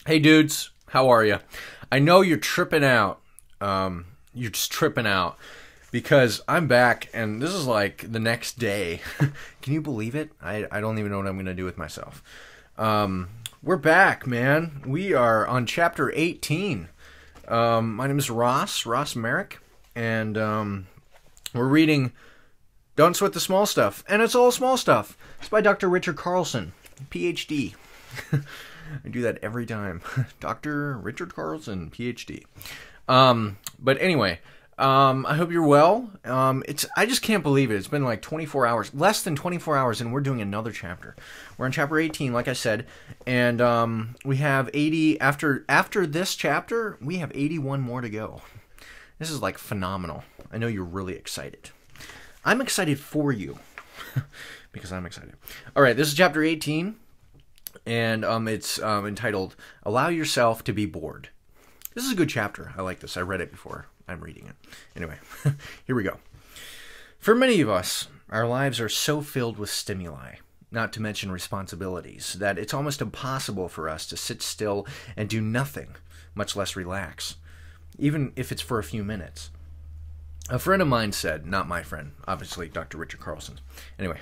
Hey dudes, how are you? I know you're tripping out. You're just tripping out because I'm back and this is like the next day. Can you believe it? I don't even know what I'm going to do with myself. We're back, man. We are on chapter 18. My name is Ross Merrick, and we're reading Don't Sweat the Small Stuff, and it's all small stuff. It's by Dr. Richard Carlson, PhD. I do that every time. Dr. Richard Carlson, PhD. But anyway, I hope you're well. I just can't believe it. It's been like 24 hours, less than 24 hours, and we're doing another chapter. We're on chapter 18, like I said, and we have 80, after this chapter, we have 81 more to go. This is like phenomenal. I know you're really excited. I'm excited for you, because I'm excited. All right, this is chapter 18. And it's entitled, Allow Yourself to be Bored. This is a good chapter. I like this. I read it before. I'm reading it. Anyway, here we go. For many of us, our lives are so filled with stimuli, not to mention responsibilities, that it's almost impossible for us to sit still and do nothing, much less relax, even if it's for a few minutes. A friend of mine said, not my friend, obviously Dr. Richard Carlson. Anyway,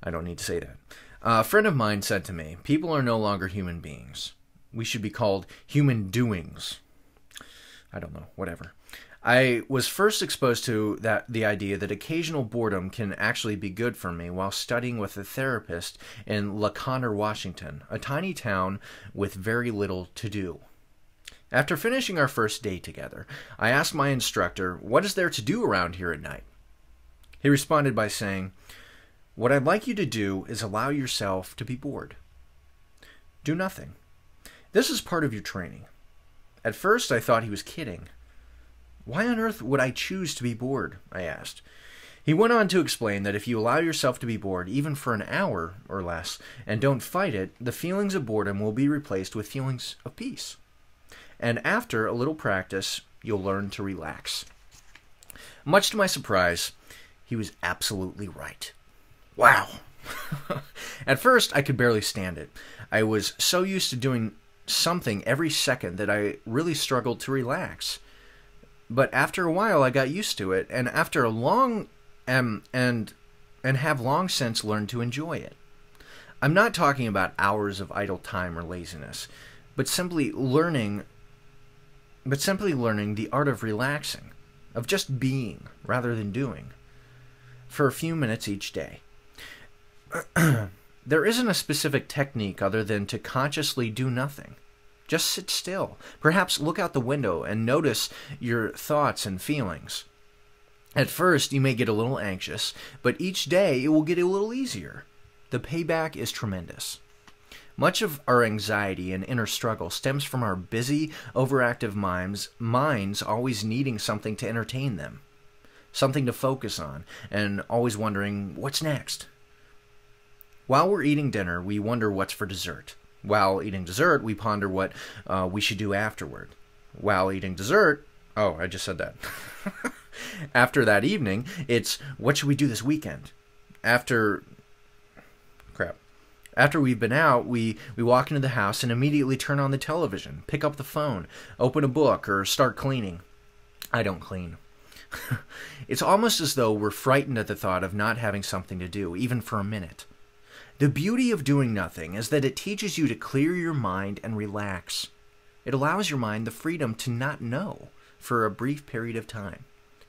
I don't need to say that. A friend of mine said to me, people are no longer human beings. We should be called human doings. I don't know, whatever. I was first exposed to the idea that occasional boredom can actually be good for me while studying with a therapist in La Conner, Washington, a tiny town with very little to do. After finishing our first day together, I asked my instructor, what is there to do around here at night? He responded by saying, what I'd like you to do is allow yourself to be bored. Do nothing. This is part of your training. At first, I thought he was kidding. Why on earth would I choose to be bored? I asked. He went on to explain that if you allow yourself to be bored, even for an hour or less, and don't fight it, the feelings of boredom will be replaced with feelings of peace. And after a little practice, you'll learn to relax. Much to my surprise, he was absolutely right. Wow. At first, I could barely stand it. I was so used to doing something every second that I really struggled to relax. But after a while, I got used to it, and after a long and have long since learned to enjoy it. I'm not talking about hours of idle time or laziness, but simply learning the art of relaxing, of just being rather than doing, for a few minutes each day. There isn't a specific technique other than to consciously do nothing. Just sit still. Perhaps look out the window and notice your thoughts and feelings. At first, you may get a little anxious, but each day it will get a little easier. The payback is tremendous. Much of our anxiety and inner struggle stems from our busy, overactive minds always needing something to entertain them, something to focus on, and always wondering, what's next? While we're eating dinner, we wonder what's for dessert. While eating dessert, we ponder what we should do afterward. While eating dessert, oh, I just said that. After that evening, it's what should we do this weekend? After we've been out, we walk into the house and immediately turn on the television, pick up the phone, open a book, or start cleaning. I don't clean. It's almost as though we're frightened at the thought of not having something to do, even for a minute. The beauty of doing nothing is that it teaches you to clear your mind and relax. It allows your mind the freedom to not know for a brief period of time.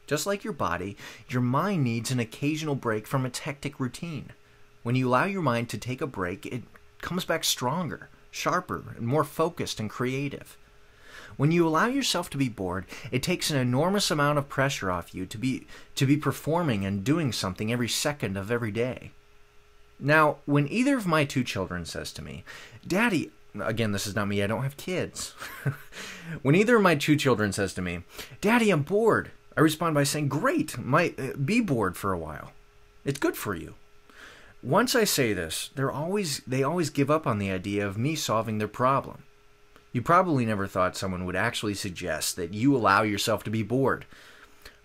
Just like your body, your mind needs an occasional break from its hectic routine. When you allow your mind to take a break, it comes back stronger, sharper, and more focused and creative. When you allow yourself to be bored, it takes an enormous amount of pressure off you to be performing and doing something every second of every day. Now, when either of my two children says to me, Daddy, again, this is not me, I don't have kids. When either of my two children says to me, Daddy, I'm bored, I respond by saying, great, be bored for a while. It's good for you. Once I say this, they always give up on the idea of me solving their problem. You probably never thought someone would actually suggest that you allow yourself to be bored.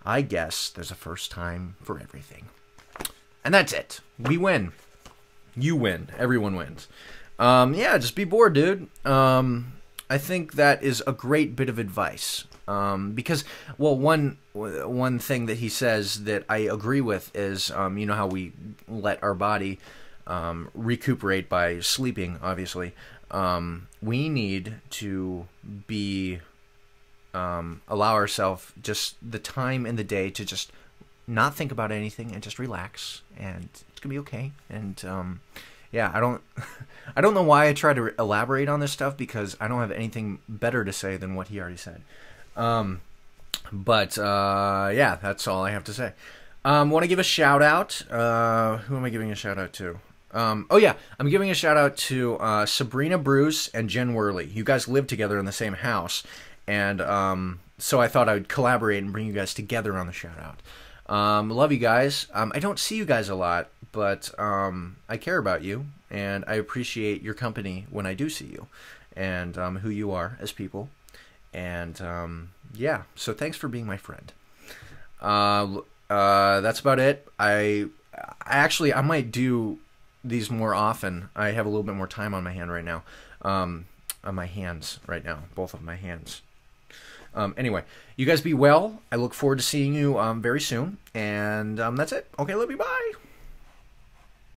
I guess there's a first time for everything. And that's it. We win. You win. Everyone wins. Yeah, just be bored, dude. I think that is a great bit of advice. Because, well, one thing that he says that I agree with is, you know how we let our body recuperate by sleeping, obviously. We need to be allow ourselves just the time in the day to just not think about anything and just relax, and it's gonna be okay. And yeah, I don't know why I try to elaborate on this stuff, because I don't have anything better to say than what he already said. But yeah, that's all I have to say. Want to give a shout out. Who am I giving a shout out to? Oh yeah, I'm giving a shout out to Sabrina Bruce and Jen Worley. You guys live together in the same house, and so I thought I would collaborate and bring you guys together on the shout out. Love you guys. I don't see you guys a lot, but I care about you, and I appreciate your company when I do see you, and who you are as people. And yeah, so thanks for being my friend. That's about it. I might do these more often. I have a little bit more time on my hand right now. On my hands right now, both of my hands. Anyway, you guys be well. I look forward to seeing you very soon. And that's it. Okay, love you. Bye.